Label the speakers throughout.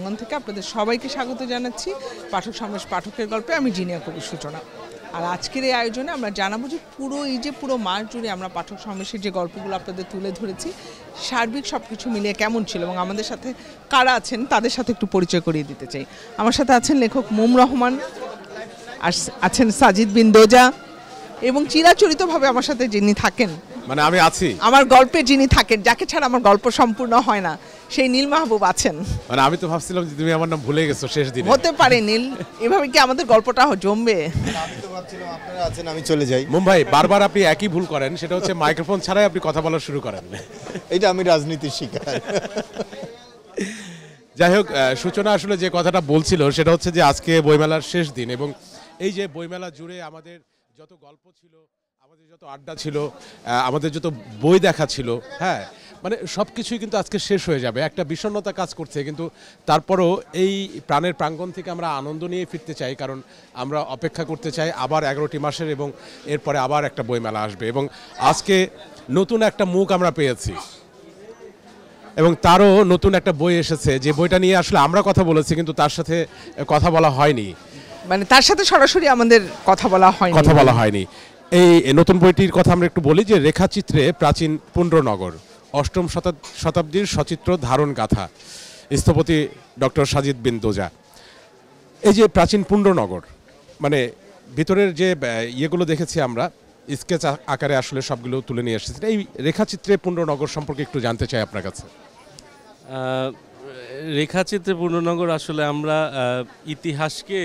Speaker 1: প্রাঙ্গণ থেকে আপনাদের সবাইকে স্বাগত জানাচ্ছি পাঠক সমাবেশ পাঠকের গল্পে। আমি জিনিয়া কবির সূচনা। আর আজকের এই আয়োজনে আমরা জানাবো যে পুরো মাস জুড়ে আমরা পাঠক সমাবেশের যে গল্পগুলো আপনাদের তুলে ধরেছি সার্বিক সব কিছু মিলিয়ে কেমন ছিল এবং আমাদের সাথে কারা আছেন তাদের সাথে একটু পরিচয় করিয়ে দিতে চাই। আমার সাথে আছেন লেখক মোম রহমান, আর আছেন সাজিদ বিন দোজা, এবং চিরাচরিতভাবে আমার সাথে যিনি থাকেন,
Speaker 2: মানে আমি আছি,
Speaker 1: আমার গল্পে যিনি থাকেন, যাকে ছাড়া আমার গল্প সম্পূর্ণ হয় না, সেই নীল মাহবুব আছেন।
Speaker 2: মানে আমি তো ভাবছিলাম যে তুমি আমার নাম ভুলে গেছো শেষ দিনে।
Speaker 1: হতে পারে নীল, এভাবে কি আমাদের গল্পটা জমবে?
Speaker 3: আমি তো ভাবছিলাম আপনারা আছেন, আমি চলে যাই।
Speaker 2: মুম্বাই বারবার আপনি একই ভুল করেন, সেটা হচ্ছে মাইক্রোফোন ছাড়াই আপনি কথা বলা শুরু করেন।
Speaker 3: এটা আমি রাজনীতির শিকার।
Speaker 2: যাই হোক, সূচনা আসলে যে কথাটা বলছিল সেটা হচ্ছে যে আজকে বইমেলার শেষ দিন, এবং এই যে বইমেলা জুড়ে আমাদের যত গল্প ছিল, আমাদের যত আড্ডা ছিল, আমাদের যত বই দেখা ছিল, হ্যাঁ, মানে সব কিছুই কিন্তু আজকে শেষ হয়ে যাবে। একটা বিষণ্ণতা কাজ করছে, কিন্তু তারপরও এই প্রাণের প্রাঙ্গণ থেকে আমরা আনন্দ নিয়ে ফিরতে চাই, কারণ আমরা অপেক্ষা করতে চাই আবার 11টি মাসের, এবং এরপরে আবার একটা বইমেলা আসবে। এবং আজকে নতুন একটা মুখ আমরা পেয়েছি, এবং তারও নতুন একটা বই এসেছে, যে বইটা নিয়ে আসলে আমরা কথা বলেছি কিন্তু তার সাথে কথা বলা হয়নি,
Speaker 1: মানে তার সাথে সরাসরি আমাদের কথা বলা
Speaker 2: হয়নি। এই নতুন বইটির কথা আমরা একটু বলি, যে রেখাচিত্রে প্রাচীন পুণ্ড্রনগর, 8ম শতাব্দীর সচিত্র ধারণ গাথা, স্থপতি ডক্টর সাজিদ বিন দোজা। এই যে প্রাচীন পুণ্ড্রনগর, মানে ভিতরের যে ইয়েগুলো দেখেছি আমরা, স্কেচ আকারে আসলে সবগুলো তুলে নিয়ে এসেছি। এই রেখাচিত্রে পুণ্ড্রনগর সম্পর্কে একটু জানতে চাই আপনার কাছে।
Speaker 4: রেখাচিত্রে পুণ্ড্রনগর আসলে আমরা ইতিহাসকে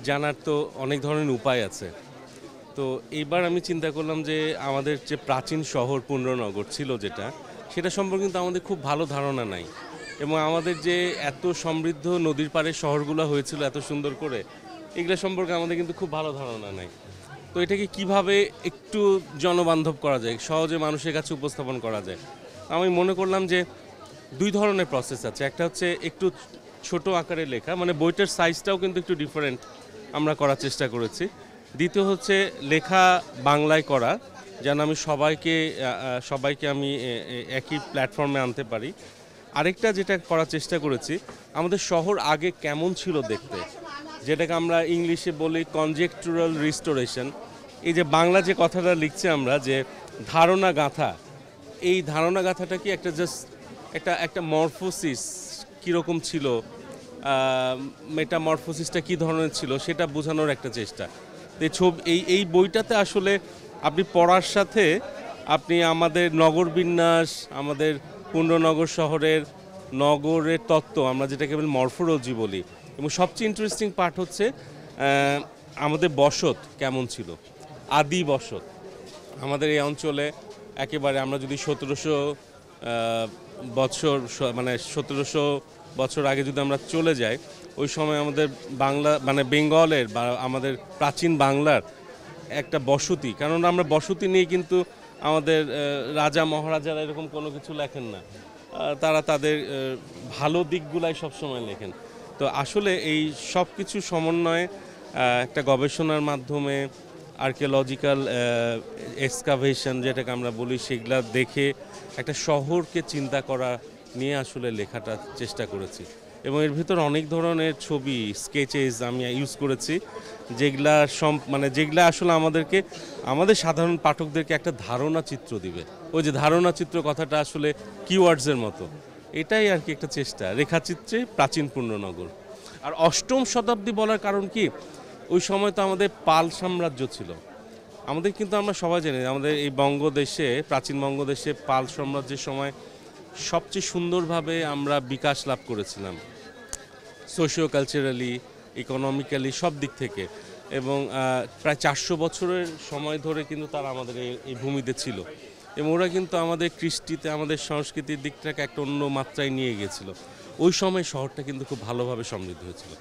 Speaker 4: জানার তো অনেক ধরনের উপায় আছে। তো এইবার আমি চিন্তা করলাম যে আমাদের যে প্রাচীন শহর পুণ্ড্রনগর ছিল যেটা, সেটা সম্পর্কে কিন্তু আমাদের খুব ভালো ধারণা নাই, এবং আমাদের যে এত সমৃদ্ধ নদীর পাড়ের শহরগুলো হয়েছিল এত সুন্দর করে, এগুলো সম্পর্কে আমাদের কিন্তু খুব ভালো ধারণা নাই। তো এটাকে কিভাবে একটু জনবান্ধব করা যায়, সহজে মানুষের কাছে উপস্থাপন করা যায়, আমি মনে করলাম যে 2 ধরনের প্রসেস আছে। একটা হচ্ছে একটু ছোট আকারে লেখা, মানে বইটার সাইজটাও কিন্তু একটু ডিফারেন্ট আমরা করার চেষ্টা করেছি। দ্বিতীয় হচ্ছে লেখা বাংলায় করা, যেন আমি সবাইকে আমি একই প্ল্যাটফর্মে আনতে পারি। আরেকটা যেটা করার চেষ্টা করেছি, আমাদের শহর আগে কেমন ছিল দেখতে, যেটাকে আমরা ইংলিশে বলি কনজেকচুরাল রিস্টোরেশন। এই যে বাংলা যে কথাটা লিখছি আমরা, যে ধারণা গাঁথা, এই ধারণা গাঁথাটা কি একটা জাস্ট একটা মরফোসিস কীরকম ছিল, মেটামরফোসিসটা কী ধরনের ছিল, সেটা বোঝানোর একটা চেষ্টা। এই বইটাতে আসলে আপনি পড়ার সাথে আপনি আমাদের নগর বিন্যাস, আমাদের পুণ্ড্রনগর শহরের নগরের তত্ত্ব, আমরা যেটাকে মরফোলজি বলি, এবং সবচেয়ে ইন্টারেস্টিং পার্ট হচ্ছে আমাদের বসত কেমন ছিল, আদি বসত আমাদের এই অঞ্চলে। একেবারে আমরা যদি 1700 বছর, মানে 1700 বছর আগে যদি আমরা চলে যাই, ওই সময় আমাদের বাংলা, মানে বেঙ্গলের বা আমাদের প্রাচীন বাংলার একটা বসতি, কারণ আমরা বসতি নিয়ে কিন্তু আমাদের রাজা মহারাজারা এরকম কোনো কিছু লেখেন না, তারা তাদের ভালো দিকগুলাই সবসময় লেখেন। তো আসলে এই সব কিছু সমন্বয়ে একটা গবেষণার মাধ্যমে, আর্কিওলজিক্যাল এক্সকাভেশন যেটাকে আমরা বলি, সেগুলা দেখে একটা শহরকে চিন্তা করা নিয়ে আসলে লেখাটা চেষ্টা করেছি। এবং এর ভিতর অনেক ধরনের ছবি, স্কেচেস আমি ইউজ করেছি, যেগুলা আসলে আমাদের সাধারণ পাঠকদেরকে একটা ধারণা চিত্র দিবে। ওই যে ধারণা চিত্র কথাটা আসলে কিওয়ার্ডসের মতো, এটাই আর কি একটা চেষ্টা, রেখাচিত্রে প্রাচীন পুণ্ড্রনগর। আর 8ম শতাব্দী বলার কারণ কি, ওই সময় তো আমাদের পাল সাম্রাজ্য ছিল। আমাদের কিন্তু আমরা সবাই জানি, আমাদের এই বঙ্গদেশে, প্রাচীন বঙ্গদেশে পাল সাম্রাজ্যের সময় সবচেয়ে সুন্দরভাবে আমরা বিকাশ লাভ করেছিলাম, সোশিও কালচারালি, ইকোনমিক্যালি, সব দিক থেকে। এবং প্রায় 400 বছরের সময় ধরে কিন্তু তারা আমাদের এই ভূমিতে ছিল, এবং ওরা কিন্তু আমাদের কৃষ্টিতে, আমাদের সংস্কৃতির দিকটাকে একটা অন্য মাত্রায় নিয়ে গিয়েছিল। ওই সময় শহরটা কিন্তু খুব ভালোভাবে সমৃদ্ধ হয়েছিল,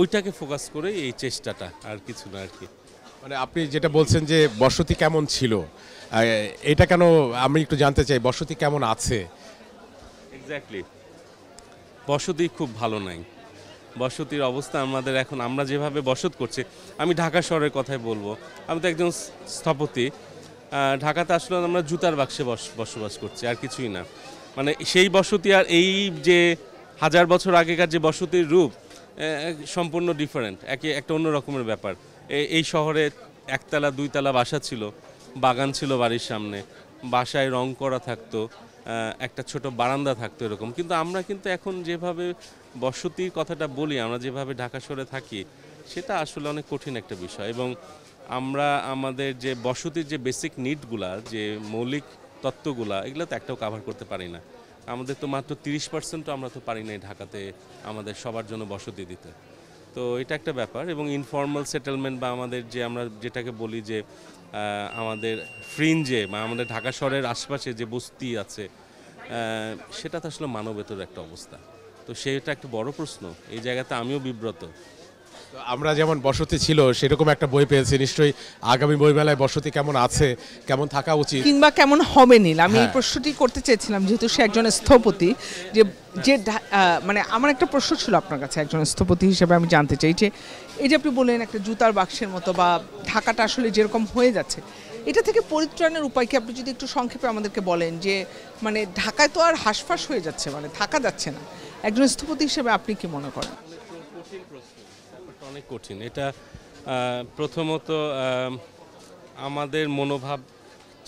Speaker 4: ওইটাকে ফোকাস করে এই চেষ্টাটা, আর কিছু না আর কি।
Speaker 2: মানে আপনি যেটা বলছেন যে বসতি কেমন ছিল, এটা কেন আমি একটু জানতে চাই, বসতি কেমন আছে?
Speaker 4: এক্স্যাক্টলি, বসতি খুব ভালো নাই। বসতির অবস্থা আমাদের এখন, আমরা যেভাবে বসত করছি, আমি ঢাকা শহরের কথাই বলবো। আমি তো একজন স্থপতি, ঢাকাতে আসলে আমরা জুতার বাক্সে বসবাস করছি, আর কিছুই না। মানে সেই বসতি আর এই যে 1000 বছর আগেকার যে বসতির রূপ সম্পূর্ণ ডিফারেন্ট, একটা অন্য রকমের ব্যাপার। এই শহরে একতলা 2তলা বাসা ছিল, বাগান ছিল বাড়ির সামনে, বাসায় রং করা থাকতো, একটা ছোট বারান্দা থাকতো এরকম। কিন্তু আমরা কিন্তু এখন যেভাবে বসতির কথাটা বলি, আমরা যেভাবে ঢাকা শহরে থাকি, সেটা আসলে অনেক কঠিন একটা বিষয়। এবং আমরা আমাদের যে বসতির যে বেসিক নিডগুলা, যে মৌলিক তত্ত্বগুলা, এগুলো তো একটাও কাভার করতে পারি না। আমাদের তো মাত্র 30% আমরা তো পারি নাই ঢাকাতে আমাদের সবার জন্য বসতি দিতে। তো এটা একটা ব্যাপার। এবং ইনফর্মাল সেটেলমেন্ট বা আমাদের যে আমরা যেটাকে বলি যে আমাদের ফ্রিঞ্জে বা আমাদের ঢাকা শহরের আশপাশে যে বস্তি আছে, সেটা তো আসলে মানবেতর একটা অবস্থা। তো সেটা একটা বড় প্রশ্ন, এই জায়গাতে আমিও বিব্রত।
Speaker 2: তো আমরা যেমন বসতি ছিল সেরকম একটা বই পেয়েছি, নিশ্চয়ই আগামী বইমেলায় বসতি কেমন আছে, কেমন থাকা উচিত,
Speaker 1: কিংবা কেমন হবে নীল, আমি এই প্রশ্নটি করতে চেয়েছিলাম, যেহেতু সে একজন স্থপতি। যে যে মানে আমার একটা প্রশ্ন ছিল আপনার কাছে একজন স্থপতি হিসেবে, আমি জানতে চাই যে এই যে আপনি বললেন একটা জুতার বাক্সের মতো বা ঢাকাটা আসলে যেরকম হয়ে যাচ্ছে, এটা থেকে পরিত্রাণের উপায় কি আপনি যদি একটু সংক্ষেপে আমাদেরকে বলেন? যে মানে ঢাকায় তো আর হাঁসফাঁস হয়ে যাচ্ছে, মানে থাকা যাচ্ছে না। একজন স্থপতি হিসেবে আপনি কি মনে করেন?
Speaker 4: কঠিন প্রশ্ন, ব্যাপারটা অনেক কঠিন। এটা প্রথমত আমাদের মনোভাব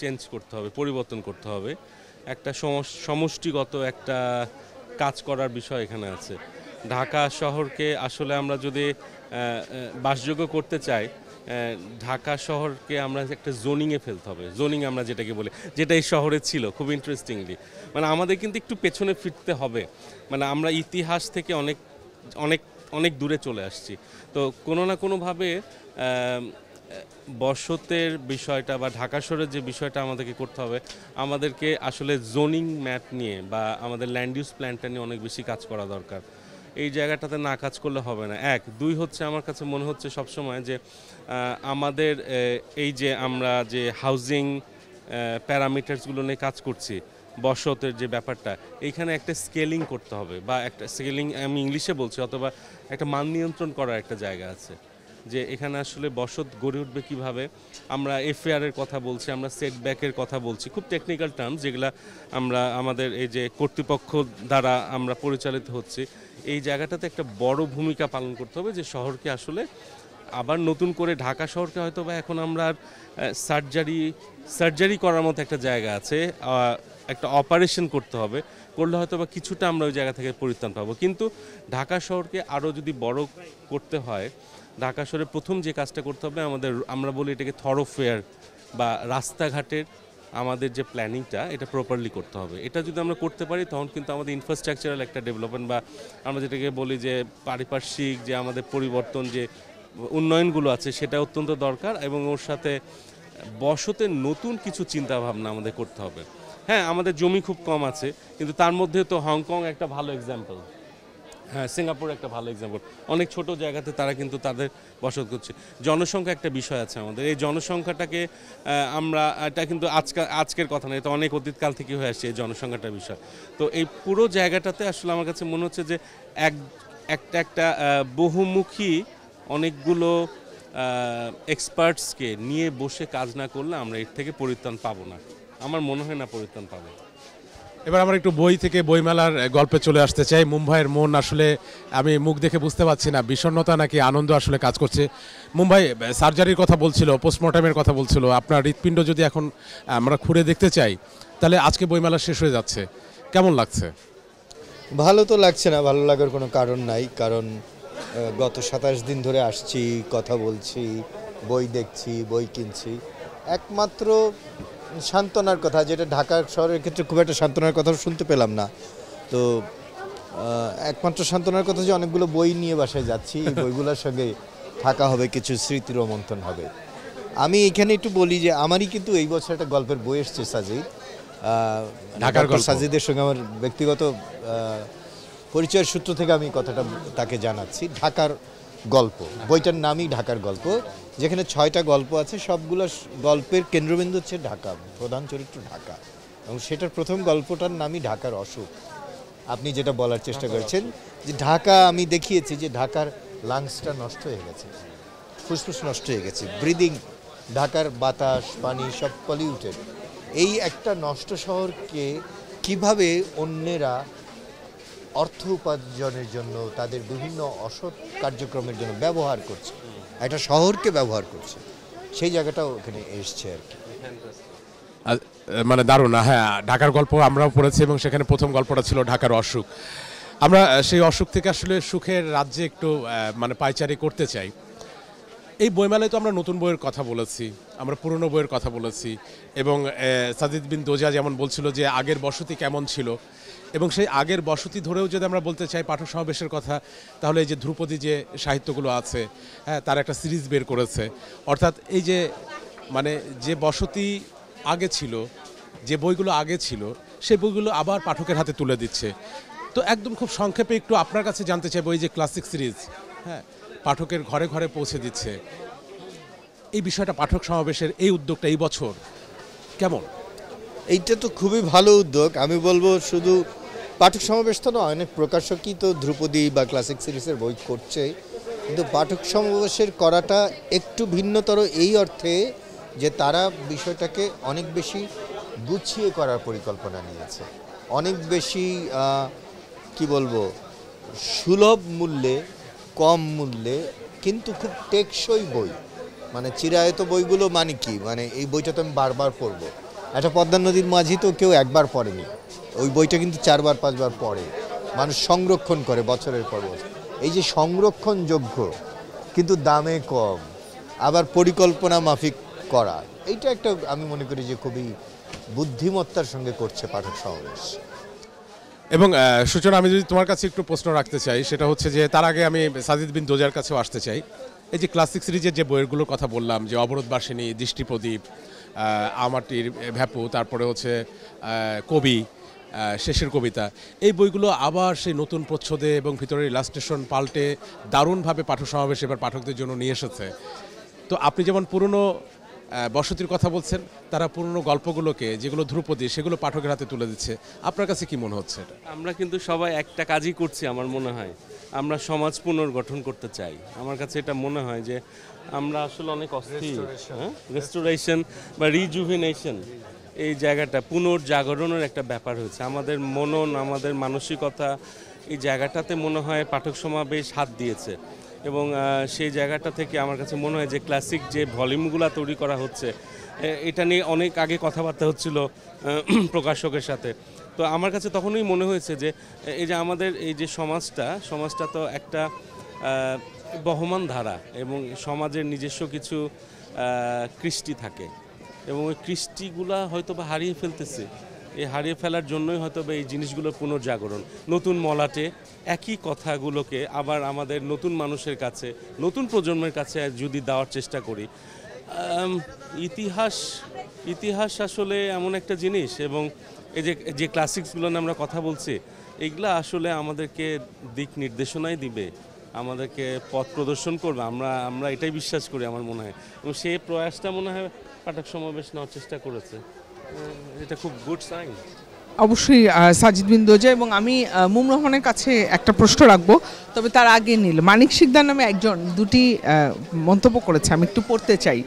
Speaker 4: চেঞ্জ করতে হবে, পরিবর্তন করতে হবে। একটা সমষ্টিগত একটা কাজ করার বিষয় এখানে আছে। ঢাকা শহরকে আসলে আমরা যদি বাসযোগ্য করতে চাই, ঢাকা শহরকে আমরা একটা জোনিংয়ে ফেলতে হবে। জোনিং আমরা যেটাকে বলি, যেটা এই শহরে ছিল খুব ইন্টারেস্টিংলি। মানে আমাদের কিন্তু একটু পেছনে ফিরতে হবে। মানে আমরা ইতিহাস থেকে অনেক অনেক অনেক দূরে চলে আসছি। তো কোনো না কোনোভাবে বসতের বিষয়টা বা ঢাকা শহরের যে বিষয়টা আমাদেরকে করতে হবে, আমাদেরকে আসলে জোনিং ম্যাপ নিয়ে বা আমাদের ল্যান্ড ইউজ প্ল্যানটা নিয়ে অনেক বেশি কাজ করা দরকার। এই জায়গাটাতে না কাজ করলে হবে না। 1 2 হচ্ছে আমার কাছে মনে হচ্ছে সবসময় যে আমাদের এই যে আমরা যে হাউজিং প্যারামিটার্সগুলো নিয়ে কাজ করছি, বসতের যে ব্যাপারটা, এইখানে একটা স্কেলিং করতে হবে, বা একটা স্কেলিং আমি ইংলিশে বলছি, অথবা একটা মান নিয়ন্ত্রণ করার একটা জায়গা আছে। যে এখানে আসলে বসত গড়ে উঠবে কীভাবে। আমরা এফএআরের কথা বলছি, আমরা সেটব্যাকের কথা বলছি, খুব টেকনিক্যাল টার্মস, যেগুলা আমরা আমাদের এই যে কর্তৃপক্ষ দ্বারা আমরা পরিচালিত হচ্ছে। এই জায়গাটাতে একটা বড় ভূমিকা পালন করতে হবে, যে শহরকে আসলে আবার নতুন করে, ঢাকা শহরকে হয়তো বা এখন আমরা সার্জারি করার মতো একটা জায়গা আছে, একটা অপারেশন করতে হবে, করলে হয়তো বা কিছুটা আমরা ওই জায়গা থেকে পরিত্রাণ পাবো। কিন্তু ঢাকা শহরকে আরও যদি বড় করতে হয়, ঢাকা শহরে প্রথম যে কাজটা করতে হবে আমাদের, আমরা বলি এটাকে থরোফেয়ার বা রাস্তাঘাটের আমাদের যে প্ল্যানিংটা, এটা প্রপারলি করতে হবে। এটা যদি আমরা করতে পারি, তখন কিন্তু আমাদের ইনফ্রাস্ট্রাকচারাল একটা ডেভেলপমেন্ট, বা আমরা যেটাকে বলি যে পারিপার্শ্বিক যে আমাদের পরিবর্তন, যে উন্নয়নগুলো আছে, সেটা অত্যন্ত দরকার। এবং ওর সাথে বসতের নতুন কিছু চিন্তাভাবনা আমাদের করতে হবে। হ্যাঁ, আমাদের জমি খুব কম আছে, কিন্তু তার মধ্যে তো হংকং একটা ভালো এক্সাম্পল, হ্যাঁ, সিঙ্গাপুর একটা ভালো এক্সাম্পল। অনেক ছোট জায়গাতে তারা কিন্তু তাদের বসত করছে। জনসংখ্যা একটা বিষয় আছে আমাদের। এই জনসংখ্যাটাকে আমরা, এটা কিন্তু আজকের কথা না, এটা অনেক অতীতকাল থেকে হয়ে আসছে এই জনসংখ্যাটার বিষয়। তো এই পুরো জায়গাটাতে আসলে আমার কাছে মনে হচ্ছে যে একটা বহুমুখী অনেকগুলো এক্সপার্টসকে নিয়ে বসে কাজ না করলে আমরা এর থেকে পরিত্রাণ পাবো না। আমার মনে হয় না পরিত্রাণ পাবো।
Speaker 2: এবার আমরা একটু বই থেকে বইমেলার গল্পে চলে আসতে চাই। মুম্বাইয়ের মন আসলে আমি মুখ দেখে বুঝতে পারছি না বিষণ্ণতা নাকি আনন্দ আসলে কাজ করছে। মুম্বাই সার্জারির কথা বলছিল, পোস্টমর্টমের কথা বলছিল। আপনার হৃৎপিণ্ড যদি এখন আমরা খুঁড়ে দেখতে চাই, তাহলে আজকে বইমেলা শেষ হয়ে যাচ্ছে, কেমন লাগছে?
Speaker 3: ভালো তো লাগছে না, ভালো লাগার কোনো কারণ নাই। কারণ গত 27 দিন ধরে আসছি, কথা বলছি, বই দেখছি, বই কিনছি। একমাত্র সান্ত্বনার কথা, যেটা ঢাকা শহরের ক্ষেত্রে খুব একটা সান্ত্বনার কথা শুনতে পেলাম না, তো একমাত্র সান্ত্বনার কথা যে অনেকগুলো বই নিয়ে বাসায় যাচ্ছি, বইগুলোর সঙ্গে থাকা হবে, কিছু স্মৃতি রোমন্থন হবে। আমি এখানে একটু বলি যে আমারই কিন্তু এই বছর একটা গল্পের বই এসছে, সাজিদ,
Speaker 2: ঢাকার গল্প।
Speaker 3: সাজিদের সঙ্গে আমার ব্যক্তিগত পরিচয়ের সূত্র থেকে আমি কথাটা তাকে জানাচ্ছি। ঢাকার গল্প, বইটার নামই ঢাকার গল্প, যেখানে 6টা গল্প আছে। সবগুলো গল্পের কেন্দ্রবিন্দু হচ্ছে ঢাকা, প্রধান চরিত্র ঢাকা, এবং সেটার প্রথম গল্পটার নামই ঢাকার অসুখ। আপনি যেটা বলার চেষ্টা করেছেন যে ঢাকা, আমি দেখিয়েছি যে ঢাকার লাংসটা নষ্ট হয়ে গেছে, ফুসফুস নষ্ট হয়ে গেছে, ব্রিদিং, ঢাকার বাতাস, পানি সব পলিউটেড। এই একটা নষ্ট শহরকে কিভাবে অন্যেরা অর্থ উপার্জনের জন্য, তাদের বিভিন্ন অসৎ কার্যক্রমের জন্য ব্যবহার করছে, একটা শহরকে ব্যবহার করছে, সেই জায়গাটাও ওখানে এসছে আর কি।
Speaker 2: মানে দারুণ। হ্যাঁ, ঢাকার গল্প আমরাও পড়েছি এবং সেখানে প্রথম গল্পটা ছিল ঢাকার অসুখ। আমরা সেই অসুখ থেকে আসলে সুখের রাজ্যে একটু মানে পায়চারি করতে চাই। এই বইমেলায় তো আমরা নতুন বইয়ের কথা বলেছি, আমরা পুরনো বইয়ের কথা বলেছি, এবং সাজিদ বিন দোজা যেমন বলছিল যে আগের বসতি কেমন ছিল, এবং সেই আগের বসতি ধরেও যদি আমরা বলতে চাই পাঠক সমাবেশের কথা, তাহলে এই যে ধ্রুপদী যে সাহিত্যগুলো আছে, হ্যাঁ, তার একটা সিরিজ বের করেছে। অর্থাৎ এই যে মানে যে বসতি আগে ছিল, যে বইগুলো আগে ছিল, সেই বইগুলো আবার পাঠকের হাতে তুলে দিচ্ছে। তো একদম খুব সংক্ষেপে একটু আপনার কাছে জানতে চাইবো, এই যে ক্লাসিক সিরিজ, হ্যাঁ, পাঠকের ঘরে ঘরে পৌঁছে দিচ্ছে, এই বিষয়টা পাঠক সমাবেশের এই উদ্যোগটা এই বছর কেমন?
Speaker 3: এইটা তো খুবই ভালো উদ্যোগ। আমি বলবো শুধু পাঠক সমাবেশ তো নয়, অনেক প্রকাশকই তো ধ্রুপদী বা ক্লাসিক সিরিজের বই করছে, কিন্তু পাঠক সমাবেশের করাটা একটু ভিন্নতর এই অর্থে যে তারা বিষয়টাকে অনেক বেশি গুছিয়ে করার পরিকল্পনা নিয়েছে, অনেক বেশি কি বলবো, সুলভ মূল্যে, কম মূল্যে, কিন্তু খুব টেকসই বই। মানে চিরায়ত বইগুলো মানে কি, মানে এই বইটা তো আমি বারবার পড়বো, একটা পদ্মা নদীর মাঝি তো কেউ একবার পড়েনি, ওই বইটা কিন্তু 4বার 5বার পড়ে, মানুষ সংরক্ষণ করে বছরের পর বছর। এই যে সংরক্ষণযোগ্য কিন্তু দামে কম, আবার পরিকল্পনা মাফিক করা, এইটা একটা আমি মনে করি যে খুবই বুদ্ধিমত্তার সঙ্গে করছে পাঠক সমাবেশ।
Speaker 2: এবং সূচনা, আমি যদি তোমার কাছে একটু প্রশ্ন রাখতে চাই, সেটা হচ্ছে যে তার আগে আমি সাজিদ বিন দোজার কাছেও আসতে চাই। এই যে ক্লাসিক সিরিজের যে বইয়েরগুলোর কথা বললাম, যে অবরোধবাসিনী, দৃষ্টিপ্রদীপ, আমাটির ভ্যাপু, তারপরে হচ্ছে কবি, শেষের কবিতা, এই বইগুলো আবার সেই নতুন প্রচ্ছদে এবং ভিতরের ইলাস্ট্রেশন পাল্টে দারুণভাবে পাঠক সমাবেশ এবার পাঠকদের জন্য নিয়ে এসেছে। তো আপনি যেমন পুরনো বসতির কথা বলছেন, তারা পুরনো গল্পগুলোকে, যেগুলো ধ্রুপদী, সেগুলো পাঠকের হাতে তুলে দিচ্ছে। আপনার কাছে কি মনে হচ্ছে এটা?
Speaker 4: আমরা কিন্তু সবাই একটা কাজই করছি আমার মনে হয়, আমরা সমাজ পুনর্গঠন করতে চাই। আমার কাছে এটা মনে হয় যে আমরা আসলে অনেক অস্থির, রেস্টোরেশন বা রিজুভিনেশন, এই জায়গাটা পুনর্জাগরণের একটা ব্যাপার হয়েছে আমাদের মনন, আমাদের মানসিকতা, এই জায়গাটাতে মনে হয় পাঠক সমাবেশ হাত দিয়েছে। এবং সেই জায়গাটা থেকে আমার কাছে মনে হয় যে ক্লাসিক যে ভলিউমগুলো তৈরি করা হচ্ছে, এটা নিয়ে অনেক আগে কথাবার্তা হচ্ছিল প্রকাশকের সাথে। তো আমার কাছে তখনই মনে হয়েছে যে এই যে আমাদের এই যে সমাজটা তো একটা বহমান ধারা, এবং সমাজের নিজস্ব কিছু কৃষ্টি থাকে, এবং ওই কৃষ্টিগুলা হয়তো বা হারিয়ে ফেলতেছে। এই হারিয়ে ফেলার জন্যই হয়তো বা এই জিনিসগুলোর পুনর্জাগরণ, নতুন মলাটে একই কথাগুলোকে আবার আমাদের নতুন মানুষের কাছে, নতুন প্রজন্মের কাছে যদি দেওয়ার চেষ্টা করি। ইতিহাস আসলে এমন একটা জিনিস, এবং এই যে ক্লাসিক্সগুলো নিয়ে আমরা কথা বলছি, এগুলা আসলে আমাদেরকে দিক নির্দেশনাই দিবে, আমাদেরকে পথ প্রদর্শন করবে। আমরা এটাই বিশ্বাস করি আমার মনে হয়, এবং সেই প্রয়াসটা মনে হয় পাঠক সমাবেশ নেওয়ার চেষ্টা করেছে। এটা খুব গুড সাইন।
Speaker 1: অবশ্যই সাজিদ বিন দোজা, এবং আমি মুম রহমানের কাছে একটা প্রশ্ন রাখবো, তবে তার আগে মানিক শিকদার নামে একজন দুটি মন্তব্য করেছে, আমি একটু পড়তে চাই।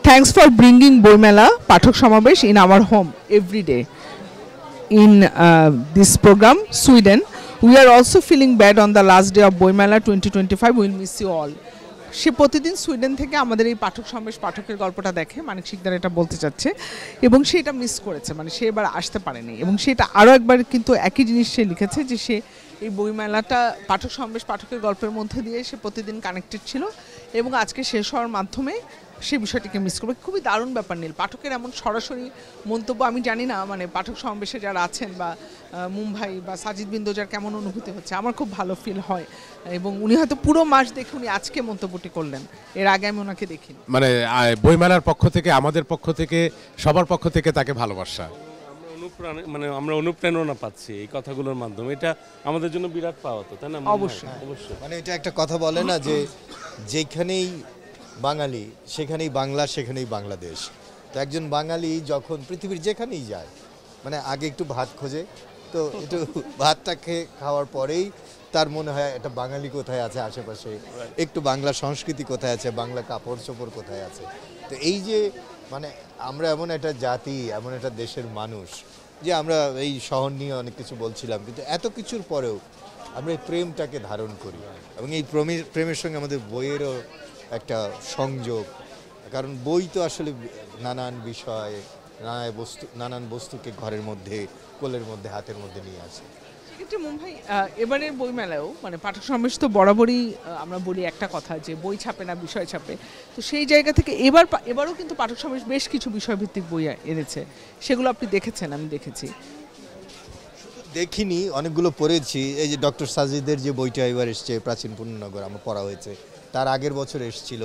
Speaker 1: থ্যাঙ্কস ফর ব্রিঙ্গিং বইমেলা পাঠক সমাবেশ in our home every day in this program, Sweden. We are also feeling bad on the last day of Boimela 2025. We'll miss you all. সে প্রতিদিন সুইডেন থেকে আমাদের এই পাঠক সমাবেশ, পাঠকের গল্পটা দেখে, মানিক শিকদার এটা বলতে চাচ্ছে, এবং সে এটা মিস করেছে, মানে সে এবার আসতে পারেনি, এবং সেটা আরও একবার কিন্তু একই জিনিস সে লিখেছে যে সে এই বইমেলাটা পাঠক সমাবেশ, পাঠকের গল্পের মধ্যে দিয়ে সে প্রতিদিন কানেক্টেড ছিল, এবং আজকে শেষ হওয়ার মাধ্যমে সে বিষয়টিকে মিস করবে। খুবই দারুণ ব্যাপার নীল, পাঠকের এমন সরাসরি মন্তব্য। আমি জানি না মানে পাঠক সমাবেশে যারা আছেন বা মুম্বাই বা সাজিদ বিন দোজার কেমন অনুভূতি হচ্ছে, আমার খুব ভালো ফিল হয়, এবং উনি হয়তো পুরো মাস দেখে উনি আজকে মন্তব্যটি করলেন, এর আগে আমি ওনাকে দেখিনি।
Speaker 2: মানে বইমেলার পক্ষ থেকে, আমাদের পক্ষ থেকে, সবার পক্ষ থেকে তাকে ভালোবাসা।
Speaker 4: আমরা অনুপ্রেরণা পাচ্ছি এই কথাগুলোর মাধ্যমে, এটা আমাদের জন্য বিরাট পাওয়া, তো তাই না?
Speaker 1: অবশ্যই।
Speaker 3: মানে এটা একটা কথা বলে না যে যেখানেই বাঙালি সেখানেই বাংলা, সেখানেই বাংলাদেশ। তো একজন বাঙালি যখন পৃথিবীর যেখানেই যায়, মানে আগে একটু ভাত খোঁজে, তো একটু ভাতটা খাওয়ার পরেই তার মনে হয় একটা বাঙালি কোথায় আছে আশেপাশে, একটু বাংলা সংস্কৃতি কোথায় আছে, বাংলা কাপড় চোপড় কোথায় আছে। তো এই যে মানে আমরা এমন একটা জাতি, এমন একটা দেশের মানুষ যে আমরা এই শহর নিয়ে অনেক কিছু বলছিলাম, কিন্তু এত কিছুর পরেও আমরা এই প্রেমটাকে ধারণ করি এবং এই প্রেমের সঙ্গে আমাদের বইয়েরও একটা সংযোগ, কারণ বই তো আসলে নানান বিষয়, নানান বস্তুকে ঘরের মধ্যে, কোলের মধ্যে, হাতের মধ্যে নিয়ে আসে।
Speaker 1: সেক্ষেত্রে মুম্বাই এবারের বইমেলায়ও মানে পাঠক সমাবেশ তো বরাবরই আমরা বলি একটা কথা যে বই ছাপে না বিষয় ছাপে, তো সেই জায়গা থেকে এবারও কিন্তু পাঠক সমাবেশ বেশ কিছু বিষয়ভিত্তিক বই এনেছে, সেগুলো আপনি দেখেছেন? আমি দেখেছি।
Speaker 3: দেখিনি, অনেকগুলো পড়েছি। এই যে ডক্টর সাজিদের যে বইটা এবার এসছে, প্রাচীন পূর্ণনগর, আমার পড়া হয়েছে। তার আগের বছর এসেছিল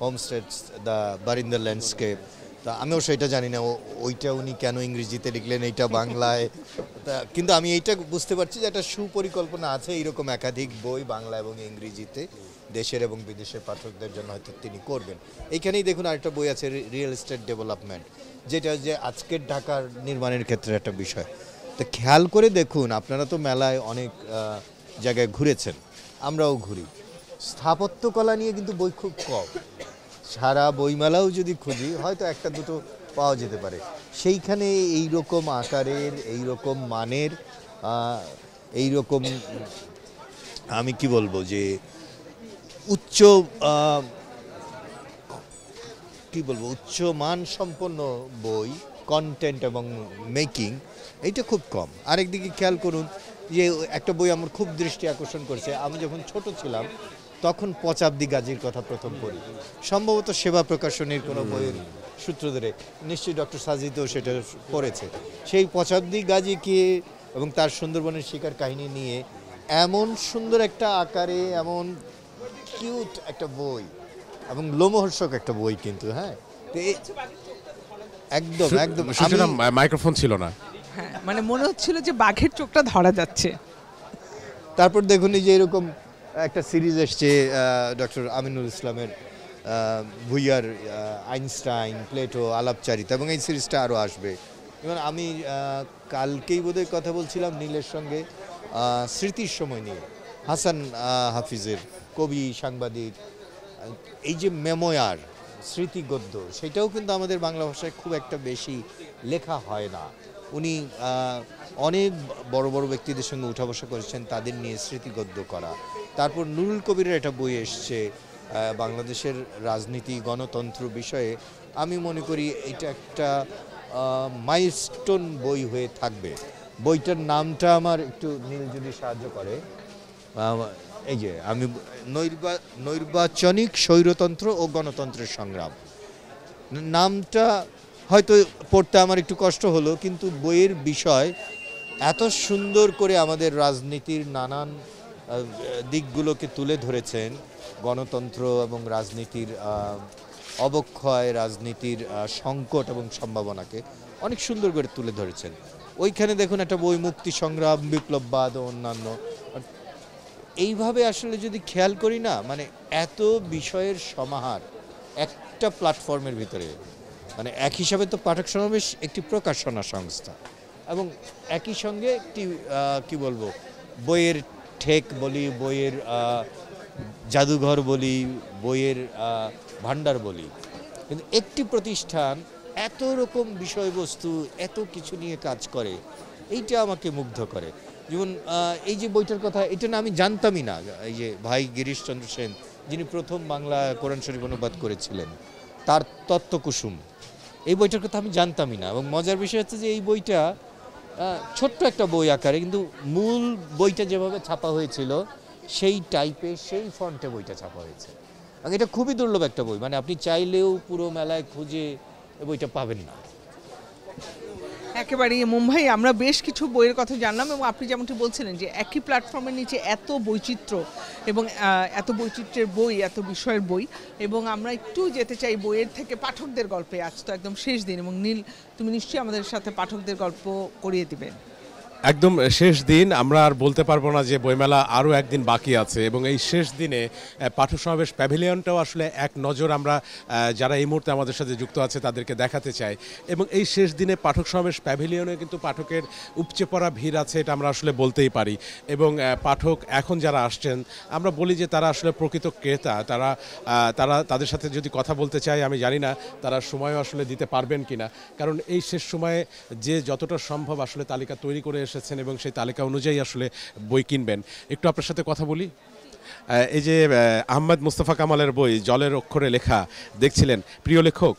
Speaker 3: হোমস্টেডস দ্য বারিন্দার ল্যান্ডস্কেপ, তা আমিও সেটা জানি না ওইটা উনি কেন ইংরেজিতে লিখলেন, এইটা বাংলায়। কিন্তু আমি এইটা বুঝতে পারছি যে একটা সুপরিকল্পনা আছে, এইরকম একাধিক বই বাংলা এবং ইংরেজিতে দেশের এবং বিদেশের পাঠকদের জন্য হয়তো তিনি করবেন। এইখানেই দেখুন আরেকটা বই আছে, রিয়েল এস্টেট ডেভেলপমেন্ট, যেটা যে আজকের ঢাকার নির্মাণের ক্ষেত্রে একটা বিষয়। তো খেয়াল করে দেখুন, আপনারা তো মেলায় অনেক জায়গায় ঘুরেছেন, আমরাও ঘুরি, স্থাপত্যকলা নিয়ে কিন্তু বই খুব কম। সারা বইমেলাও যদি খুঁজি হয়তো একটা দুটো পাওয়া যেতে পারে। সেইখানে এই রকম আকারের, এই রকম মানের, এই রকম আমি কি বলবো যে উচ্চ উচ্চ মান সম্পন্ন বই, কন্টেন্ট এবং মেকিং, এইটা খুব কম। আরেকদিকে খেয়াল করুন যে একটা বই আমার খুব দৃষ্টি আকর্ষণ করছে, আমি যখন ছোট ছিলাম তখন পচাব্দি গাজীর কথা প্রথম পড়ি, সম্ভবত সেবা প্রকাশনীর কোনো বইয়ের সূত্র ধরে, নিশ্চয়ই ডক্টর সাজিদও সেটা পড়েছে। সেই পচাব্দি গাজীকে এবং তার সুন্দরবনের শিকার কাহিনী নিয়ে এমন সুন্দর একটা আকারে, এমন কিউট একটা বই এবং লোমহর্ষক একটা বই কিন্তু, হ্যাঁ একদম একদম।
Speaker 2: মাইক্রোফোন ছিল না,
Speaker 1: হ্যাঁ, মানে মনে হচ্ছিল যে বাঘের চোখটা ধরা যাচ্ছে।
Speaker 3: তারপর দেখুন এই যে এরকম একটা সিরিজ এসছে ডক্টর আমিনুল ইসলামের, ভুইয়ার আইনস্টাইন, প্লেটো, আলাপচারিতা, এবং এই সিরিজটা আরও আসবে। এবং আমি কালকেই বোধহয় কথা বলছিলাম নীলের সঙ্গে স্মৃতির সময় নিয়ে, হাসান হাফিজের, কবি, সাংবাদিক, এই যে মেমোয়ার, স্মৃতিগদ্য, সেটাও কিন্তু আমাদের বাংলা ভাষায় খুব একটা বেশি লেখা হয় না। উনি অনেক বড় বড় ব্যক্তিদের সঙ্গে উঠা বসা করেছেন, তাদের নিয়ে স্মৃতিগদ্য করা। তারপর নুরুল কবিরের একটা বই এসছে বাংলাদেশের রাজনীতি, গণতন্ত্র বিষয়ে। আমি মনে করি এটা একটা মাইলস্টোন বই হয়ে থাকবে। বইটার নামটা আমার একটু নীল যদি সাহায্য করে, এই যে আমি নৈর্বাচনিক স্বৈরতন্ত্র ও গণতন্ত্রের সংগ্রাম, নামটা হয়তো পড়তে আমার একটু কষ্ট হলো, কিন্তু বইয়ের বিষয় এত সুন্দর করে আমাদের রাজনীতির নানান দিকগুলোকে তুলে ধরেছেন, গণতন্ত্র এবং রাজনীতির অবক্ষয়, রাজনীতির সংকট এবং সম্ভাবনাকে অনেক সুন্দর করে তুলে ধরেছেন। ওইখানে দেখুন একটা বই, মুক্তি সংগ্রাম, বিপ্লববাদ ও অন্যান্য। এইভাবে আসলে যদি খেয়াল করি না, মানে এত বিষয়ের সমাহার একটা প্ল্যাটফর্মের ভিতরে, মানে এক হিসাবে তো পাঠক সমাবেশ একটি প্রকাশনা সংস্থা এবং একই সঙ্গে একটি কি বলবো, বইয়ের ঠেক বলি, বইয়ের জাদুঘর বলি, বইয়ের ভান্ডার বলি, কিন্তু একটি প্রতিষ্ঠান এত রকম বিষয়বস্তু, এত কিছু নিয়ে কাজ করে, এইটা আমাকে মুগ্ধ করে। যেমন এই যে বইটার কথা, এটা না আমি জানতামই না। এই যে ভাই গিরিশচন্দ্র সেন, যিনি প্রথম বাংলা কোরআন শরীফ অনুবাদ করেছিলেন, তার তত্ত্বকুসুম, এই বইটার কথা আমি জানতামই না। এবং মজার বিষয় হচ্ছে যে এই বইটা ছোট্ট একটা বই আকারে, কিন্তু মূল বইটা যেভাবে ছাপা হয়েছিল সেই টাইপে, সেই ফন্টে বইটা ছাপা হয়েছে। এবং এটা খুবই দুর্লভ একটা বই, মানে আপনি চাইলেও পুরো মেলায় খুঁজে এই বইটা পাবেন না।
Speaker 1: একেবারেই মুম্বাই আমরা বেশ কিছু বইয়ের কথা জানলাম, এবং আপনি যেমনটি বলছিলেন যে একই প্ল্যাটফর্মের নিচে এত বৈচিত্র্য এবং এত বৈচিত্র্যের বই, এত বিষয়ের বই। এবং আমরা একটু যেতে চাই বইয়ের থেকে পাঠকদের গল্পে। আজ তো একদম শেষ দিন, এবং নীল, তুমি নিশ্চয়ই আমাদের সাথে পাঠকদের গল্প করিয়ে দিবে।
Speaker 2: একদম শেষ দিন, আমরা আর বলতে পারবো না যে বইমেলা আরও একদিন বাকি আছে এবং এই শেষ দিনে পাঠক সমাবেশ প্যাভিলিয়নটাও আসলে এক নজর আমরা যারা এই মুহূর্তে আমাদের সাথে যুক্ত আছে তাদেরকে দেখাতে চাই। এবং এই শেষ দিনে পাঠক সমাবেশ প্যাভিলিয়নে কিন্তু পাঠকের উপচে পড়া ভিড় আছে, এটা আমরা আসলে বলতেই পারি। এবং পাঠক এখন যারা আসছেন আমরা বলি যে তারা আসলে প্রকৃত ক্রেতা, তাদের সাথে যদি কথা বলতে চাই আমি জানি না তারা সময়ও আসলে দিতে পারবেন কিনা, কারণ এই শেষ সময়ে যে যতটা সম্ভব আসলে তালিকা তৈরি করে এসেছেন এবং সেই তালিকা অনুযায়ী আসলে বই কিনবেন। একটু আপনার সাথে কথা বলি। এই যে আহমেদ মুস্তফা কামালের বই জলের অক্ষরে লেখা দেখছিলেন, প্রিয় লেখক?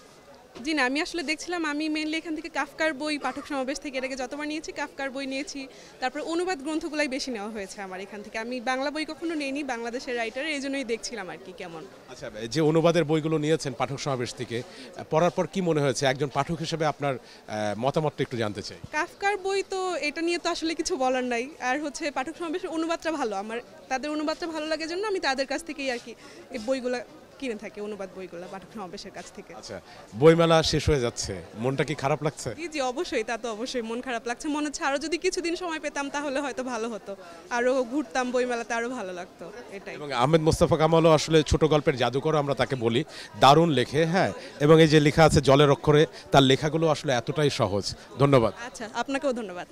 Speaker 5: জি না, আমি আসলে দেখছিলাম, আমি মেইনলি এখান থেকে কাফকার বই পাঠক সমাবেশ থেকে এটাকে যতবার নিয়েছি কাফকার বই নিয়েছি, তারপর অনুবাদ গ্রন্থগুলাই বেশি নেওয়া হয়েছে আমার এখান থেকে। আমি বাংলা বই কখনো নেইনি, বাংলাদেশের রাইটার, এই জন্যই দেখছিলাম আর কি কেমন।
Speaker 2: আচ্ছা, যে অনুবাদের বইগুলো নিয়েছেন পাঠক সমাবেশ থেকে, পড়ার পর কি মনে হয়েছে? একজন পাঠক হিসেবে আপনার মতামতটা একটু জানতে চাই।
Speaker 5: কাফকার বই তো এটা নিয়ে তো আসলে কিছু বলার নাই, আর হচ্ছে পাঠক সমাবেশের অনুবাদটা ভালো, আমার তাদের অনুবাদটা ভালো লাগে জন্য আমি তাদের কাছ থেকেই আর কি এই বইগুলো কিনে থাকি, অনুবাদ বইগুলো পাঠক সমাবেশের কাছ থেকে।
Speaker 2: আচ্ছা, বইমেলা শেষ হয়ে যাচ্ছে, মনটা কি খারাপ লাগছে?
Speaker 5: জি জি অবশ্যই, তা তো অবশ্যই মন খারাপ লাগছে। মনে হচ্ছে আরো যদি কিছুদিন সময় পেতাম তাহলে হয়তো ভালো হতো, আরো ঘুরতাম, বইমেলাতে আরো ভালো লাগতো, এটাই।
Speaker 2: এবং আহমেদ মোস্তফা কামালও আসলে ছোট গল্পের জাদুকর আমরা তাকে বলি, দারুণ লেখে। হ্যাঁ, এবং এই যে লেখা আছে জলের অক্ষরে, তার লেখাগুলো আসলে এতটাই সহজ। ধন্যবাদ।
Speaker 5: আচ্ছা, আপনাকেও ধন্যবাদ।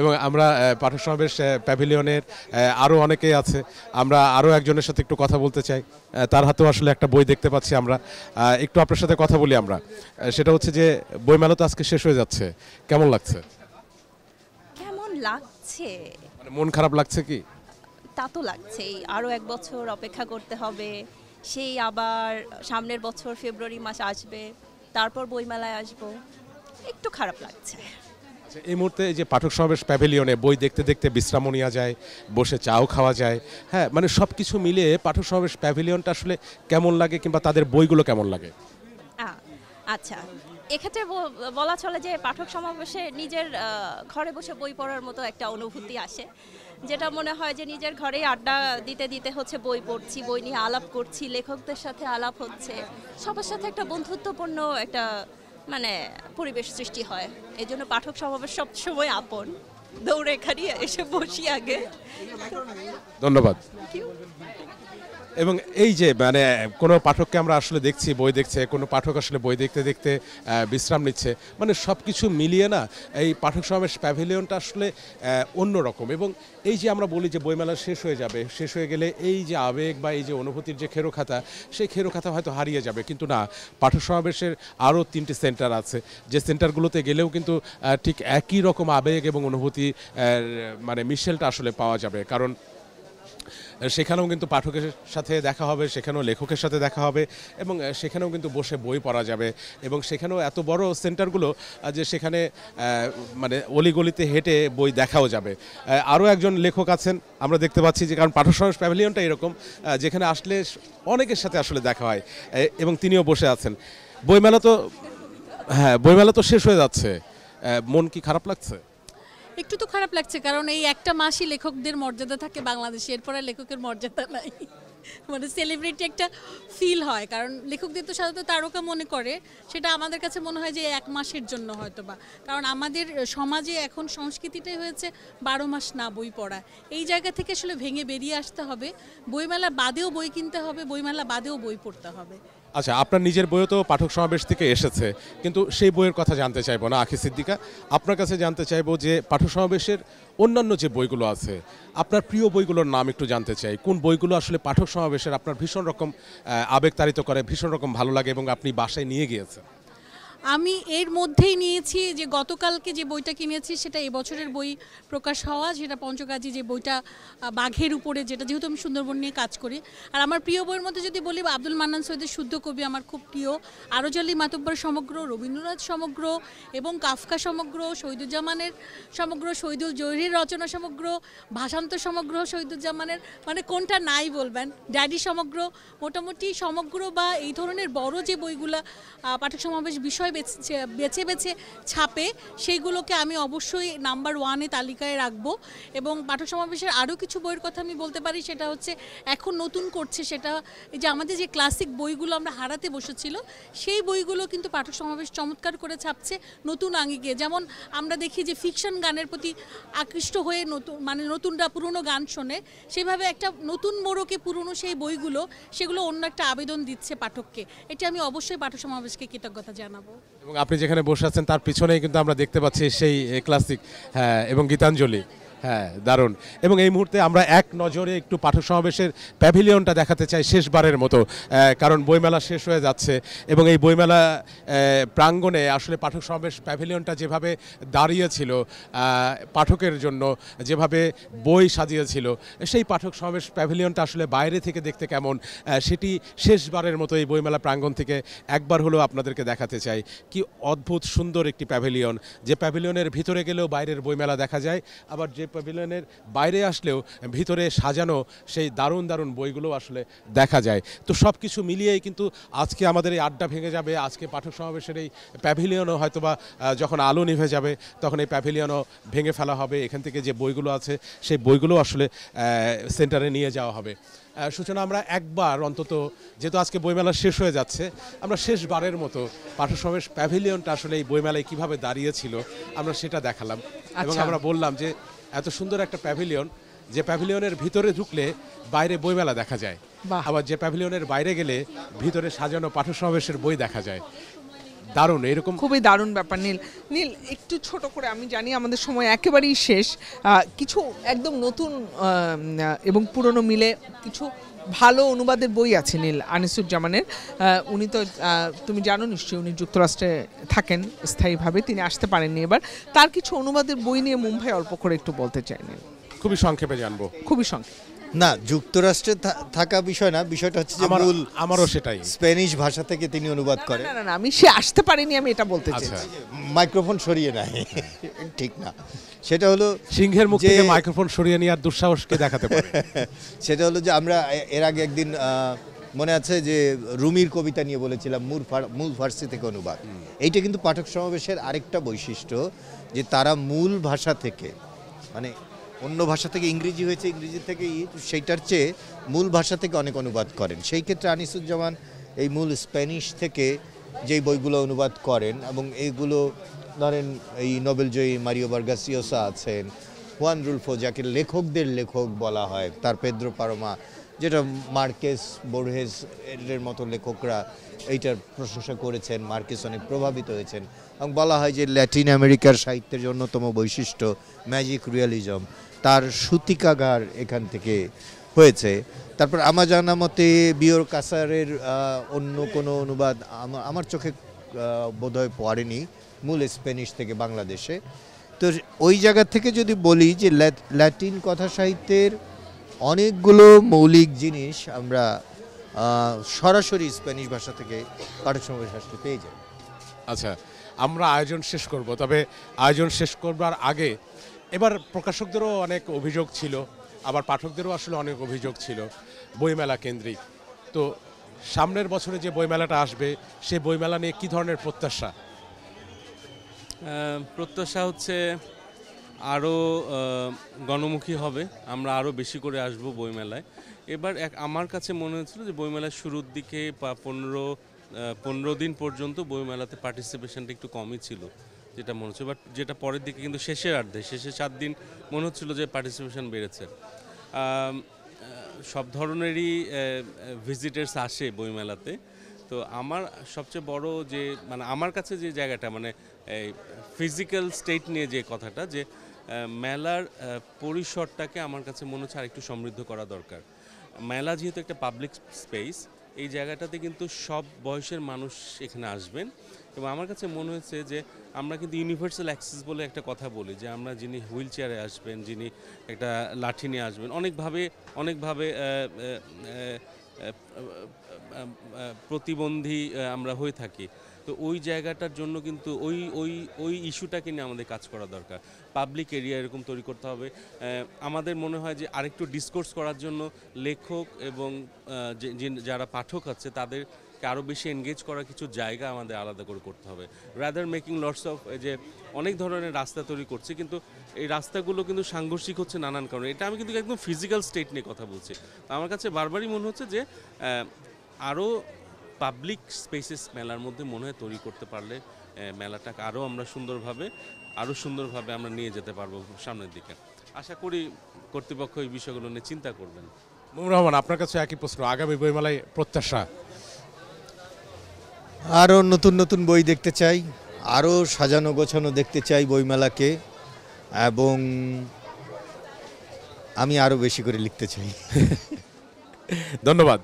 Speaker 2: এবং আমরা পাঠক সমাবেশ প্যাভিলিয়নের আরও অনেকেই আছে, আমরা আরও একজনের সাথে একটু কথা বলতে চাই। তার হাতেও আসলে একটা বই দেখতে পাচ্ছি আমরা, একটু আপনার সাথে কথা বলি আমরা। সেটা হচ্ছে যে বইমেলা তো আজকে শেষ হয়ে যাচ্ছে, কেমন লাগছে?
Speaker 6: কেমন লাগছে
Speaker 2: মানে মন খারাপ লাগছে কি?
Speaker 6: তা তো লাগছেই, আরও এক বছর অপেক্ষা করতে হবে, সেই আবার সামনের বছর ফেব্রুয়ারি মাস আসবে, তারপর বইমেলায় আসবো, একটু খারাপ লাগছে।
Speaker 2: আচ্ছা, এই মুহূর্তে এই যে পাঠক সমাবেশ প্যাভিলিয়নে বই দেখতে দেখতে বিশ্রামও নেওয়া যায়, বসে চাও খাওয়া যায়, হ্যাঁ, মানে সব কিছু মিলিয়ে পাঠক সমাবেশ প্যাভিলিয়নটা আসলে কেমন লাগে, কিংবা তাদের বইগুলো কেমন লাগে?
Speaker 6: আচ্ছা, এক্ষেত্রে বলা চলে যে পাঠক সমাবেশে নিজের ঘরে বসে বই পড়ার মতো একটা অনুভূতি আসে, যেটা মনে হয় যে নিজের ঘরেই আড্ডা দিতে দিতে হচ্ছে বই পড়ছি, বই নিয়ে আলাপ করছি, লেখকদের সাথে আলাপ হচ্ছে, সবার সাথে একটা বন্ধুত্বপূর্ণ একটা মানে পরিবেশ সৃষ্টি হয়। এই জন্য পাঠক সমাবেশ সব সময় আপন, দৌড়ে এখানে এসে বসি আগে।
Speaker 2: ধন্যবাদ। এবং এই যে মানে কোনো পাঠককে আমরা আসলে দেখছি বই দেখছে, কোনো পাঠক আসলে বই দেখতে দেখতে বিশ্রাম নিচ্ছে, মানে সব কিছু মিলিয়ে না এই পাঠক সমাবেশ প্যাভিলিয়নটা আসলে অন্যরকম। এবং এই যে আমরা বলি যে বইমেলা শেষ হয়ে যাবে, শেষ হয়ে গেলে এই যে আবেগ বা এই যে অনুভূতির যে খেরোখাতা, সেই খেরোখাতা হয়তো হারিয়ে যাবে, কিন্তু না, পাঠক সমাবেশের আরও 3টি সেন্টার আছে, যে সেন্টারগুলোতে গেলেও কিন্তু ঠিক একই রকম আবেগ এবং অনুভূতি মানে মিশেলটা আসলে পাওয়া যাবে। কারণ সেখানেও কিন্তু পাঠকের সাথে দেখা হবে, সেখানেও লেখকের সাথে দেখা হবে, এবং সেখানেও কিন্তু বসে বই পড়া যাবে। এবং সেখানেও এত বড় সেন্টারগুলো যে সেখানে মানে অলিগলিতে হেঁটে বই দেখাও যাবে। আরও একজন লেখক আছেন আমরা দেখতে পাচ্ছি, যে কারণ পাঠক সমাবেশ প্যাভিলিয়নটা এরকম যেখানে আসলে অনেকের সাথে আসলে দেখা হয়, এবং তিনিও বসে আছেন। বইমেলা তো শেষ হয়ে যাচ্ছে, মন কি খারাপ লাগছে?
Speaker 7: একটু তো খারাপ লাগছে, কারণ এই একটা মাসই লেখকদের মর্যাদা থাকে বাংলাদেশে, এরপরে লেখকের মর্যাদা নাই, মানে সেলিব্রিটি একটা ফিল হয়, কারণ লেখকদের তো সাধারণত তারকা মনে করে, সেটা আমাদের কাছে মনে হয় যে এক মাসের জন্য হয়তো বা, কারণ আমাদের সমাজে এখন সংস্কৃতিটাই হয়েছে 12 মাস না বই পড়া। এই জায়গা থেকে আসলে ভেঙে বেরিয়ে আসতে হবে, বইমেলা বাদেও বই কিনতে হবে, বইমেলা বাদেও বই পড়তে হবে।
Speaker 2: আচ্ছা, আপনার নিজের বইও তো পাঠক সমাবেশ থেকে এসেছে, কিন্তু সেই বইয়ের কথা জানতে চাইবো না আখি সিদ্দিকা, আপনার কাছে জানতে চাইবো যে পাঠক সমাবেশের অন্যান্য যে বইগুলো আছে, আপনার প্রিয় বইগুলোর নাম একটু জানতে চাই। কোন বইগুলো আসলে পাঠক সমাবেশের আপনার ভীষণ রকম আবেগ তাড়িত করে, ভীষণ রকম ভালো লাগে এবং আপনি বাসায় নিয়ে গিয়েছেন?
Speaker 7: আমি এর মধ্যেই নিয়েছি যে গতকালকে যে বইটা কিনেছি সেটা এবছরের বই প্রকাশ হওয়া, সেটা পঞ্চকাজী যে বইটা বাঘের উপরে, যেটা যেহেতু আমি সুন্দরবন নিয়ে কাজ করি। আর আমার প্রিয় বইয়ের মধ্যে যদি বলি, আব্দুল মান্নান সৈয়দের শুদ্ধ কবি আমার খুব প্রিয়, আরজ আলী মাতব্বর সমগ্র, রবীন্দ্রনাথ সমগ্র এবং কাফকা সমগ্র, শহীদুজ্জামানের সমগ্র, শহীদুল জহিরের রচনা সমগ্র, ভাষান্তর সমগ্র শহীদুজ্জামানের, মানে কোনটা নাই বলবেন, ড্যাডি সমগ্র, মোটামুটি সমগ্র বা এই ধরনের বড় যে বইগুলা পাঠক সমাবেশ বিষয় বিষয় বেছে বেছে ছাপে সেইগুলোকে আমি অবশ্যই নাম্বার 1-এ তালিকায় রাখবো। এবং পাঠক সমাবেশের আরও কিছু বইয়ের কথা আমি বলতে পারি, সেটা হচ্ছে এখন নতুন করছে, সেটা এই যে আমাদের যে ক্লাসিক বইগুলো আমরা হারাতে বসেছিল সেই বইগুলো কিন্তু পাঠক সমাবেশ চমৎকার করে ছাপছে নতুন আঙ্গিকে। যেমন আমরা দেখি যে ফিকশন গানের প্রতি আকৃষ্ট হয়ে নতুনরা পুরনো গান শোনে, সেভাবে একটা নতুন মোড়কে পুরনো সেই বইগুলো সেগুলো অন্য একটা আবেদন দিচ্ছে পাঠককে। এটা আমি অবশ্যই পাঠক সমাবেশকে কৃতজ্ঞতা জানাবো।
Speaker 2: এবং আপনি যেখানে বসে আছেন তার পিছনেই কিন্তু আমরা দেখতে পাচ্ছি সেই ক্লাসিক, হ্যাঁ, এবং গীতাঞ্জলি, হ্যাঁ, দারুণ। এবং এই মুহূর্তে আমরা এক নজরে একটু পাঠক সমাবেশের প্যাভিলিয়নটা দেখাতে চাই শেষবারের মতো, কারণ বইমেলা শেষ হয়ে যাচ্ছে এবং এই বইমেলা প্রাঙ্গণে আসলে পাঠক সমাবেশ প্যাভিলিয়নটা যেভাবে দাঁড়িয়েছিল পাঠকের জন্য, যেভাবে বই সাজিয়েছিল, সেই পাঠক সমাবেশ প্যাভিলিয়নটা আসলে বাইরে থেকে দেখতে কেমন সেটি শেষবারের মতো এই বইমেলা প্রাঙ্গণ থেকে একবার হলেও আপনাদেরকে দেখাতে চাই। কি অদ্ভুত সুন্দর একটি প্যাভিলিয়ন, যে প্যাভিলিয়নের ভিতরে গেলেও বাইরের বইমেলা দেখা যায়, আবার যে প্যাভিলিয়নের বাইরে আসলেও ভিতরে সাজানো সেই দারুণ দারুণ বইগুলো আসলে দেখা যায়। তো সব কিছু মিলিয়েই কিন্তু আজকে আমাদের এই আড্ডা ভেঙে যাবে। আজকে পাঠক সমাবেশের এই প্যাভিলিয়নও হয়তোবা যখন আলো নিভে যাবে তখন এই প্যাভিলিয়নও ভেঙে ফেলা হবে। এখান থেকে যে বইগুলো আছে সেই বইগুলো আসলে সেন্টারে নিয়ে যাওয়া হবে। সূচনা, আমরা একবার অন্তত, যেহেতু আজকে বইমেলা শেষ হয়ে যাচ্ছে, আমরা শেষবারের মতো পাঠক সমাবেশ প্যাভিলিয়নটা আসলে এই বইমেলায় কীভাবে দাঁড়িয়েছিল আমরা সেটা দেখালাম। এবং আমরা বললাম যে এত সুন্দর একটা প্যাভিলিয়ন, যে প্যাভিলিয়নের ভিতরে ঢুকলে বাইরে বইমেলা দেখা যায়, আবার যে প্যাভিলিয়নের বাইরে গেলে ভিতরে সাজানো পাঠক সমাবেশের বই দেখা যায়। দারুণ, এরকম
Speaker 1: খুবই দারুণ ব্যাপার। নীল একটু ছোট করে, আমি জানি আমাদের সময় একেবারেই শেষ, কিছু একদম নতুন এবং পুরনো মিলে কিছু ভালো অনুবাদের বই আছে নীল আনিসুজ্জামানের। উনি তো তুমি জানো নিশ্চয়ই, উনি যুক্তরাষ্ট্রে থাকেন স্থায়ীভাবে, তিনি আসতে পারেননি এবার। তার কিছু অনুবাদের বই নিয়ে মুম্বাই অল্প করে একটু বলতে চাই নীল।
Speaker 2: খুবই সংক্ষেপে জানবো।
Speaker 1: খুবই সংক্ষেপে
Speaker 3: না, যুক্তরাষ্ট্রে থাকা বিষয় না, বিষয়টা হচ্ছে যে
Speaker 2: আমারও সেটাই,
Speaker 3: স্প্যানিশ ভাষা থেকে তিনি অনুবাদ করেন।
Speaker 1: না, আমি সে আসতে পারিনি, আমি এটা বলতে চাইছি।
Speaker 3: মাইক্রোফোন সরিয়ে নেয়, ঠিক না, সেটা হলো
Speaker 2: সিংহের মুখ থেকে মাইক্রোফোন সরিয়ে নেওয়ার দুঃসাহসকে দেখাতে পারে।
Speaker 3: সেটা হলো যে আমরা এর আগে একদিন মনে আছে যে রুমির কবিতা নিয়ে বলেছিলাম মূল ফার্সি থেকে অনুবাদ। এইটা কিন্তু পাঠক সমাবেশের আরেকটা বৈশিষ্ট্য, যে তারা মূল ভাষা থেকে, মানে অন্য ভাষা থেকে ইংরেজি হয়েছে, ইংরেজি থেকে সেইটার চেয়ে মূল ভাষা থেকে অনেক অনুবাদ করেন। সেই ক্ষেত্রে আনিসুজ্জামান এই মূল স্প্যানিশ থেকে যেই বইগুলো অনুবাদ করেন, এবং এইগুলো ধরেন এই নোবেলজয়ী মারিও বার্গাস ইয়োসা আছেন, হুয়ান রুলফো যাকে লেখকদের লেখক বলা হয়, তার পেদ্রো পারোমা, যেটা মার্কেস বোর্হেস এর মতো লেখকরা এইটার প্রশংসা করেছেন। মার্কেস অনেক প্রভাবিত হয়েছেন এবং বলা হয় যে ল্যাটিন আমেরিকার সাহিত্যের অন্যতম বৈশিষ্ট্য ম্যাজিক রিয়ালিজম, তার সূতিকাগার এখান থেকে হয়েছে। তারপর আমার জানা মতে বিওর কাসারের অন্য কোনো অনুবাদ আমার চোখে বোধহয় পড়েনি মূল স্প্যানিশ থেকে বাংলাদেশে। তো ওই জায়গা থেকে যদি বলি যে ল্যাটিন কথা সাহিত্যের অনেকগুলো মৌলিক জিনিস আমরা সরাসরি স্প্যানিশ ভাষা থেকে পাঠক সমাবেশ আসলে পেয়ে যাই।
Speaker 2: আচ্ছা, আমরা আয়োজন শেষ করব, তবে আয়োজন শেষ করবার আগে এবার প্রকাশকদেরও অনেক অভিযোগ ছিল, আবার পাঠকদেরও আসলে অনেক অভিযোগ ছিল বইমেলা কেন্দ্রিক। তো সামনের বছরে যে বইমেলাটা আসবে সেই বইমেলা নিয়ে কী ধরনের প্রত্যাশা?
Speaker 4: প্রত্যাশা হচ্ছে আরও গণমুখী হবে, আমরা আরও বেশি করে আসব বইমেলায়। এবার আমার কাছে মনে হচ্ছিল যে বইমেলার শুরুর দিকে 15 দিন পর্যন্ত বইমেলাতে পার্টিসিপেশনটা একটু কমই ছিল, যেটা মনে হচ্ছে। বাট যেটা পরের দিকে কিন্তু শেষে 7 দিন মনে হচ্ছিল যে পার্টিসিপেশন বেড়েছে। সব ধরনেরই ভিজিটার্স আসে বইমেলাতে। তো আমার সবচেয়ে বড় যে, মানে আমার কাছে যে জায়গাটা, মানে এই ফিজিক্যাল স্টেট নিয়ে যে কথাটা, যে মেলার পরিসরটাকে আমার কাছে মনে হচ্ছে আরেকটু সমৃদ্ধ করা দরকার। মেলা যেহেতু একটা পাবলিক স্পেস, এই জায়গাটাতে কিন্তু সব বয়সের মানুষ এখানে আসবেন। এবং আমার কাছে মনে হয়েছে যে আমরা কিন্তু ইউনিভার্সাল অ্যাক্সেস বলে একটা কথা বলি, যে আমরা যিনি হুইল চেয়ারে আসবেন, যিনি একটা লাঠি নিয়ে আসবেন, অনেকভাবে প্রতিবন্ধী আমরা হয়ে থাকি। তো ওই জায়গাটার জন্য কিন্তু ওই ইস্যুটাকে নিয়ে আমাদের কাজ করা দরকার। পাবলিক এরিয়া এরকম তৈরি করতে হবে। আমাদের মনে হয় যে আরেকটু ডিসকোর্স করার জন্য লেখক এবং যারা পাঠক আছে তাদের আরও বেশি এনগেজ করার কিছু জায়গা আমাদের আলাদা করে করতে হবে, রাদার মেকিং লটস অফ, যে অনেক ধরনের রাস্তা তৈরি করছে কিন্তু এই রাস্তাগুলো কিন্তু সাংঘর্ষিক হচ্ছে নানান কারণে। এটা আমি কিন্তু একদম ফিজিক্যাল স্টেট নিয়ে কথা বলছি। আমার কাছে বারবারই মনে হচ্ছে যে আরও পাবলিক স্পেসেস মেলার মধ্যে মনে হয় তৈরি করতে পারলে মেলাটাকে আরও আমরা সুন্দরভাবে আমরা নিয়ে যেতে পারবো সামনের দিকে। আশা করি কর্তৃপক্ষ এই বিষয়গুলো নিয়ে চিন্তা করবেন।
Speaker 2: মুমিনুর রহমান, আপনার কাছে একই প্রশ্ন, আগামী বইমেলায় প্রত্যাশা?
Speaker 3: আরও নতুন নতুন বই দেখতে চাই, আরও সাজানো গোছানো দেখতে চাই বইমেলাকে, এবং আমি আরও বেশি করে লিখতে চাই।
Speaker 2: ধন্যবাদ,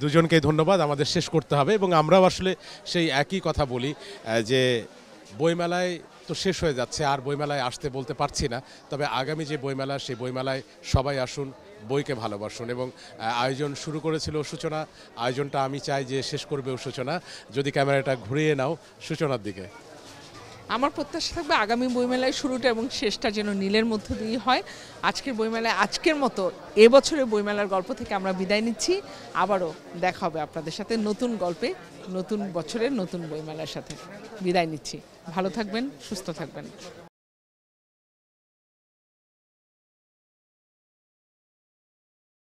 Speaker 2: দুজনকেই ধন্যবাদ। আমাদের শেষ করতে হবে এবং আমরাও আসলে সেই একই কথা বলি যে বইমেলায় তো শেষ হয়ে যাচ্ছে, আর বইমেলায় আসতে বলতে পারছি না। তবে আগামী যে বইমেলা, সেই বইমেলায় সবাই আসুন, বইকে ভালোবাসুন। এবং আয়োজন শুরু করেছিল সূচনা, আয়োজনটা আমি চাই যে শেষ করবে সূচনা। যদি ক্যামেরাটা ঘুরিয়ে নাও সূচনার দিকে।
Speaker 1: আমার প্রত্যাশা থাকবে আগামী বইমেলায় শুরুটা এবং শেষটা যেন নীলের মধ্য দিয়ে হয়। আজকের বইমেলায় আজকের মতো এবছরের বইমেলার গল্প থেকে আমরা বিদায় নিচ্ছি। আবারও দেখা হবে আপনাদের সাথে নতুন গল্পে, নতুন বছরের নতুন বইমেলার সাথে। বিদায় নিচ্ছি, ভালো থাকবেন, সুস্থ থাকবেন।